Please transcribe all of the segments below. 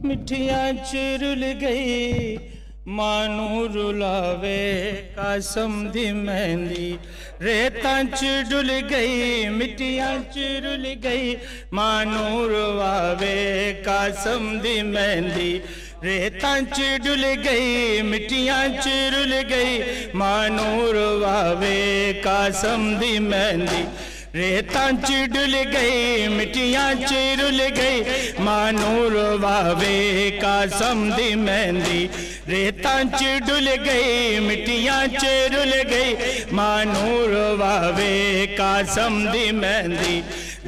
मिठियां चुरुल गई मानू रुलावे कासम दी मेहंदी रेतां च डुल गई मिठियां चुरुल गई मानू रुलावे कासम दी मेहंदी रेतां च डुल गई मिठियां चुरुल गई मानू रुलावे कासम दी मेहंदी रेतां च डुल गई मिठियां चुरुल गई मानू रुलावे कासम दी मेहंदी रेतां च डुल गई मिठियां चुरुल गई मानू रुलावे कासम दी मेहंदी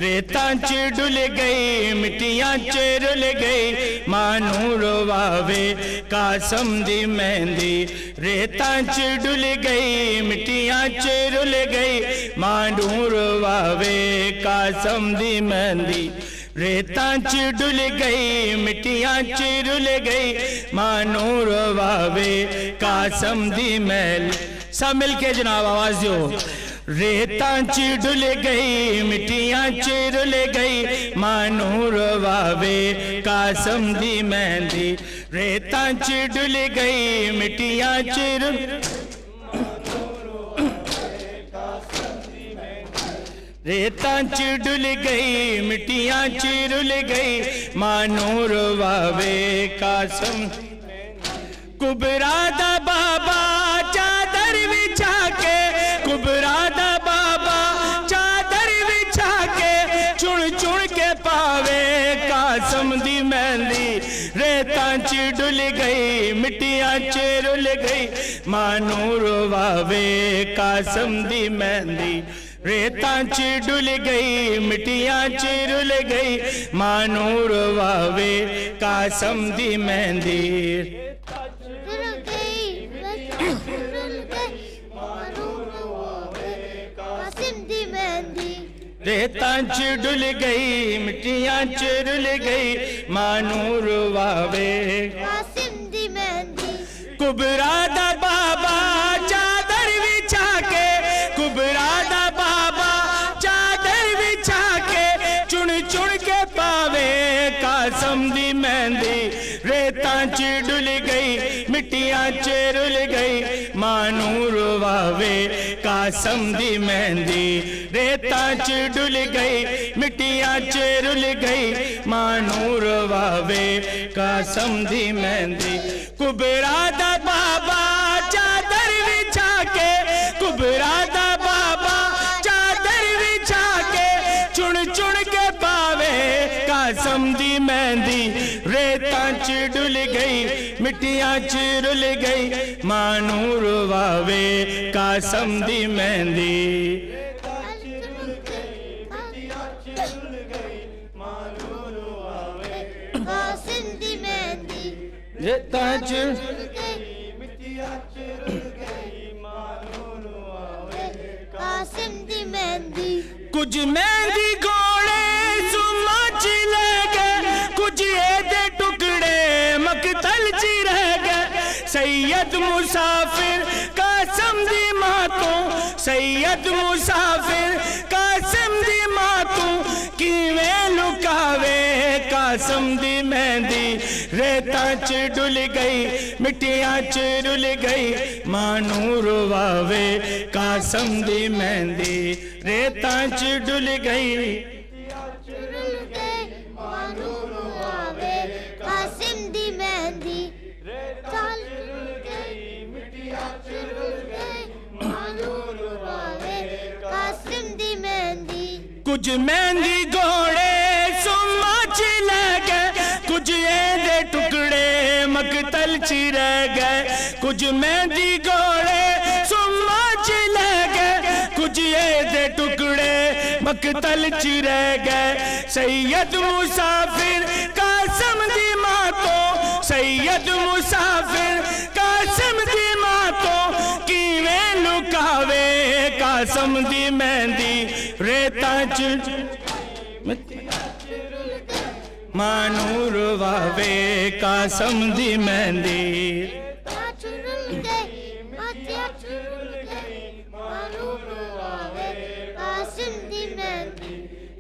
रेतां च डुल गई मिठियां चुरुल गई मानू रुलावे कासम दी मेहंदी रेतां च डुल गई मिठियां चुरुल गई मानू रुलावे कासम दी मेहंदी रेतां च डुल गई मिठियां चुरुल गई मानू रुलावे कासम दी मेहंदी। सब मिलके जनाब आवाज दो। रेतां च डुल गई मिठियां चुरुल गई मानू रुलावे कासम दी मेहंदी रेतां च डुल गई मिठियां चुरुल रेतां च डुल गई मिठियां चुरुल गई मानू रुलावे कासम कुबरा दा बाबा चादर बिछा के कुबरा दा बाबा चादर बिछा के चुन चुन के पावे कासम दी मेहंदी रेतां च डुल गई मिठियां चुरुल गई मानू रुलावे कासम दी मेहंदी रेतां च डुल गई मिठियां चुरुल गई मानू रुलावे कासम दी मेहंदी रेतां च डुल गई मिठियां चुरुल गई मानू रुलावे कासम दी मेहंदी कुबरा दा बाबा चादर बिछा के कुबरा दा बाबा चादर बिछा के चुन चुन के पावे कासम दी मेहंदी रेतां च डुल गई मिठियां चुरुल गई मानू रुलावे कासम दी मेहंदी रेतां च डुल गई मिठियां चुरुल गई मानू रुलावे कासम दी मेहंदी कुबरा दा बाबा चादर बिछा के कुबरा दा बाबा चादर बिछा के चुन चुन के पावे कासम दी मेहंदी रेतां च डुल गई मिठियां चुरुल गई मानू रुलावे कासम दी मेहंदी रेतां च कुछ मेहंदी घोड़े सुमा च ले गए कुछ एदे टुकड़े मकतल च रह गए सैयद मुसाफिर कासम दी मातों सैयद मुसाफिर कासम दी मातों किवें लुकावे कासम दी मेहंदी रेतां च डुल गई मिठियां चुरुल गई मानू रुलावे कासम दी मेहंदी रेतां च डुल गई मानू रुलावे कासम दी मेहंदी मिठियां चुरुल गई मानू रुलावे कासम दी मेहंदी कुछ मेहंदी घोड़े सुमा च ले गए कुछ एदे टुकड़े मकतल च रह गए कुछ मेहंदी घोड़े सुमा च ले गए कुछ एदे टुकड़े मकतल च रह गए सैयद मुसाफिर कासम दी मातों सैयद मुसाफिर कासम दी मातों किवें लुकावे कासम दी मेहंदी रेतां च मानू रुलावे कासम दी मेहंदी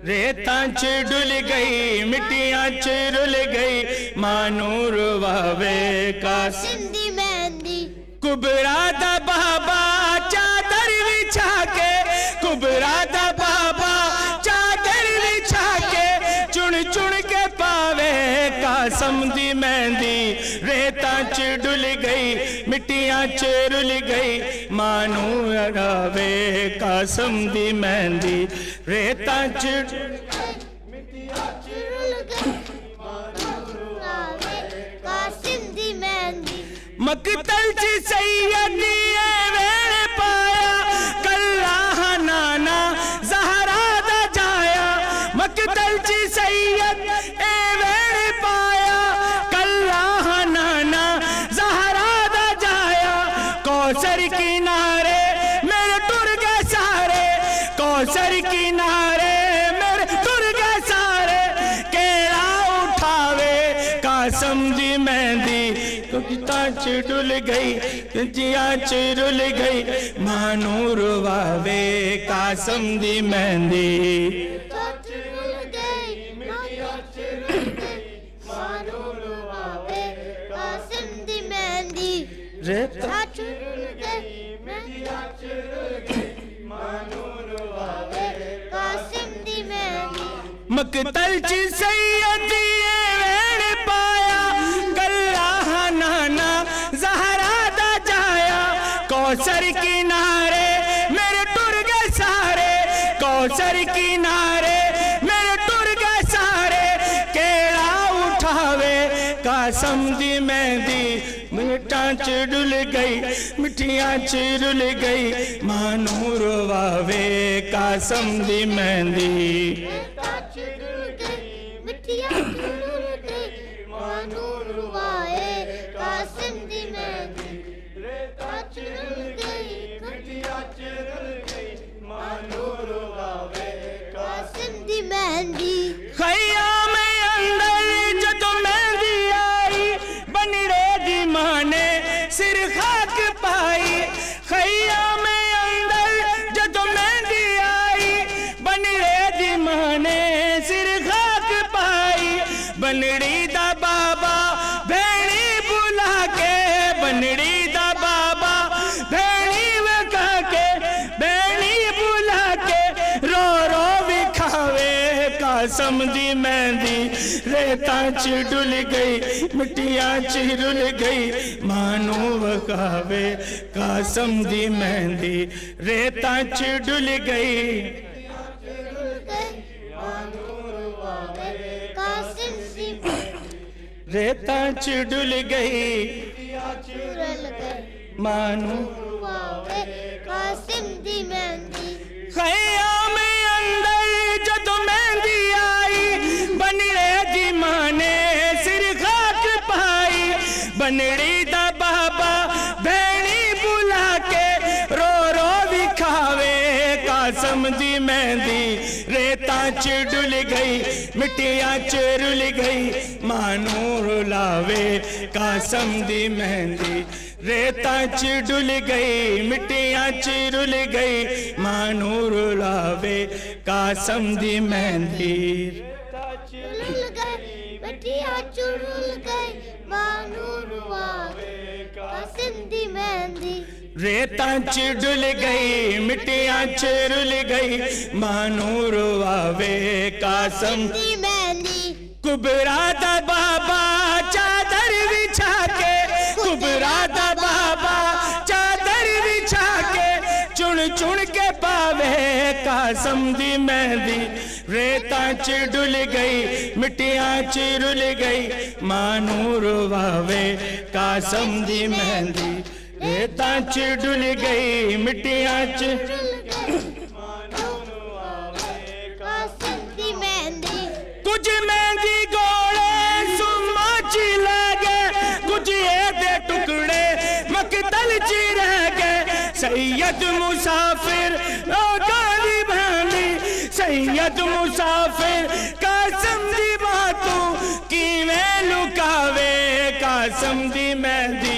रेतां च डुल गई मिठियां चुरुल गई मानूर वावे कासिम दी मेहंदी कुबरा दा बाबा चादर बिछा के कुबरा दा बाबा चादर बिछा के चुन चुन के पावे कासम दी मेहंदी रेता च डुल गई मिट्टियां च रुल गई मानू रावे कासम दी मेहंदी रेता च मिट्टियां च रुल गई मानूर वावे कासिम दी मेहंदी मकतल च सैयद वेण पाया कल्ला नाना ज़हरा दा जाया मकतल च सैयद वेण पाया कल्ला नाना ज़हरा दा जाया कौसर किनारे मेरे टुर गए सारे कौसर किनारे मेरे टुर गए सारे केड़ा उठावे कासम दी मेहंदी कविता च डुल गई जिया च रुल गई मानूर वावे कासम दी मेहंदी मानूर वावे कासिम दी मेहंदी रेता च रुल गई मिट्टियां च रुल गई मानूर वावे कासिम दी मेहंदी मकतल च सैयद वेण पाया कल्ला नाना ज़हरा दा जाया कौसर किनारे मेरे टुर गए सारे कौसर किनारे मेरे टुर गए सारे केड़ा उठावे कासम दी मेहंदी मिट्टां च डुल गई मिट्टियां च रुल गई मानूर वावे कासम दी मेहंदी मिट्टियां च रुल गई मानूर वावे कासिम दी मेहंदी रेता च रुल गई मिट्टियां च रुल गई मानूर वावे कासिम दी मेहंदी खयाम अंदर जदों मेहंदी आई बनड़े दी मां ने सिर खाक पाई खयाम अंदर जदों मेहंदी आई बनड़े दी मां ने सिर खाक पाई बनड़ी दा बाबा भेड़ी बुला के बनड़ी दा बाबा भेड़ी वका के भेड़ी बुला के रो रो विखावे कासम दी मेहंदी रेता च डुल गई मिट्टियां च रुल गई मानू वकावे कासम दी मेहंदी रेता च डुल गई कासिम दी रेता च डुल गई रुल गई मानू वावे कासिम दी मेहंदी खयाम अंदर जदों मेहंदी आई बनड़े दी मां ने सिर खाक पाई बनड़ी दा बाबा भेड़ी बुला के रो रो विखावे कासम दी मेहंदी रेता च डुल गई मिट्टियां च रुल गई मानूर लावे कासम दी मेहंदी रेता च डुल गई मिट्टियां च रुल गई मानूर लावे कासम दी मेहंदी रुल गई मिट्टियां च रुल गई मानूर वावे कासिम दी मेहंदी रेता च डुल गई मिट्टियां च रुल गई मानूर वावे कासम दी मेहंदी कुबरा दा बाबा चादर बिछा के कुबरा दा बाबा चादर बिछा के चुन चुन के पावे कासम दी मेहंदी रेता च डुल गई मिट्टियां च रुल गई मानूर वावे कासम दी मेहंदी रेता च डुल गई मिट्टियां च कासिम दी मेहंदी कुछ मेहंदी गोले सुमा च लगे कुछ दे टुकड़े मकतल च रह गए सैयद मुसाफिर गाली भांडी सैयद मुसाफिर कासम दी बातों किवें लुकावे कासम दी मेहंदी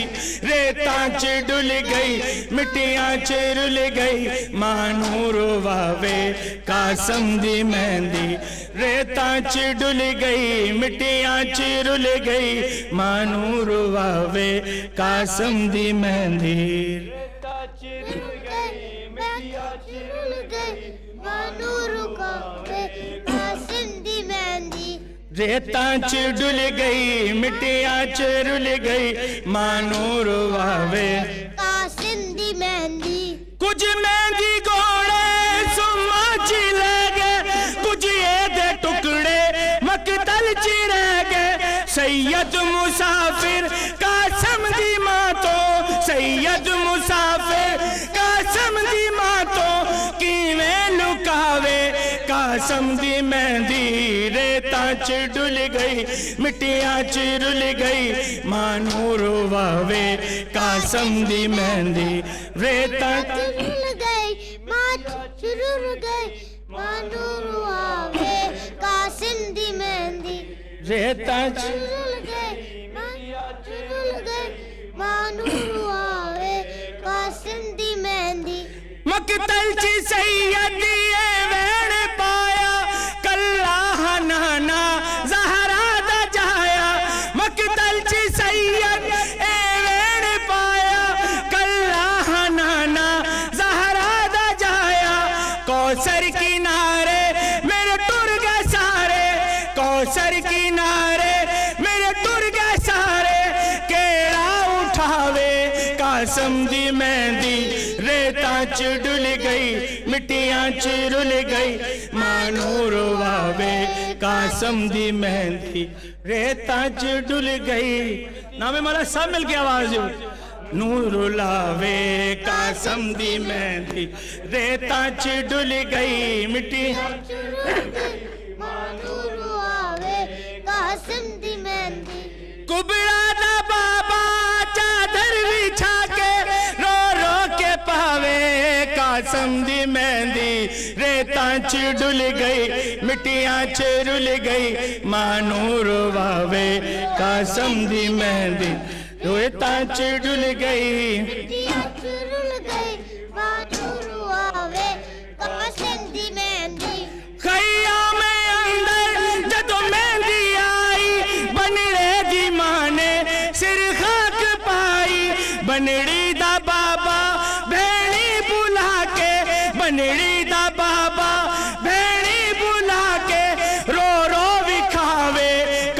रेता च डुल गई मिट्टियां च रुल गई मानूर वावे कासम दी मेहंदी रेता च डुल गई मिट्टियां च रुल गई मानू रुवावे कासम दी मेहंदी रेता च डुल गई मिट्टियां च रुल गई मानू रुवावे कासम दी मेहंदी रेता च डुल गई मिट्टियां च रुल गई मानू रुवावे कासम दी मेहंदी कुछ मेहंदी गोड़े सुमा च रह गए कुछ ये टुकड़े मकतल च रह गए सैयद मुसाफिर कासम दी मां तो सैयद मुसाफिर कासम दी मां तो किवें लुकावे कासम दी मेहंदी रेता च डुल गई मिट्टियां च रुल गई मानू रुवावे कासम दी मेहंदी रेता च रुल गई मानू च रुल गई मानू रुवावे कासम दी मेहंदी रेता च रुल गई मिट्टियां च रुल गई मानू रुवावे कासम दी मेहंदी मकतल च सैयद वेण पाया कल्ला हनाना ज़हरा दा जाया मकतल च सैयद वेण पाया कल्ला हनाना ज़हरा दा जाया कौसर किनारे मेरे टुर गए सारे कौसर किनारे मेरे टुर गए सारे केड़ा उठावे कासम दी मेहंदी रेता च डुल गई मिट्टियां च रुल गई मानू रुवावे कासम दी मेहंदी रेता च डुल गई नामे माला सब मिल के आवाज नूर लावे कासम दी मेहंदी रेता च डुल गई मिट्टियां च रुल गई मानू रुवावे कासम दी मेहंदी कुबरा दा बाबा चादर बिछा के रो रो के पावे कासम दी मेहंदी रेता च डुल गई मिट्टियां च रुल गई मानू रुवावे कासम दी मेहंदी रेता च डुल गई मिट्टियां च रुल गई मानू रुवावे कासम दी मेहंदी खैयाम अंदर जदों मेहंदी आई बनड़े दी मां ने सिर खाक पाई बनड़ी दा बाबा भेड़ी बुला के बनड़ी दा बाबा भेड़ी बुला के रो रो विखावे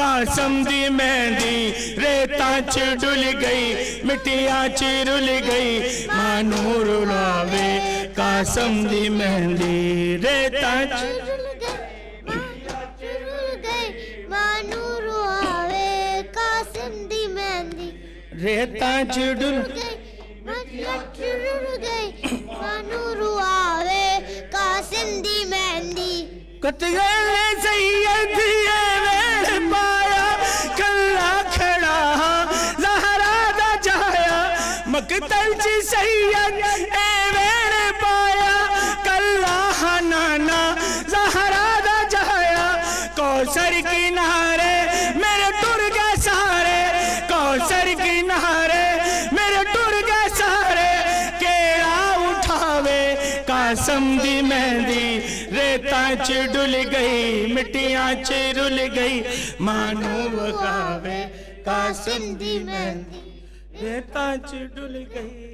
कासम दी मेहंदी रेता च डुल गई मिट्टियां च रुल गई मानू रुलावे कासम दी मेहंदी रेता च रुल गई मानू रुआवे कासम दी मेहंदी रेता च डुल गई मानू रुआवे कासम दी मेहंदी कतगल सैयद वेड़ पाया कल्ला खड़ा ज़हरा दा जाया मकतल च सैयद वेड़ पाया कल्ला हनाना ज़हरा दा जाया कौसर किनारे मेरे टुर गए सारे कौसर किनारे मेरे टुर गए सारे केड़ा उठावे कासम दी मेहंदी रेता च डुल गई मिट्टियां च रुल गई मानू वखावे कासम दी मेहंदी रेता च डुल गई।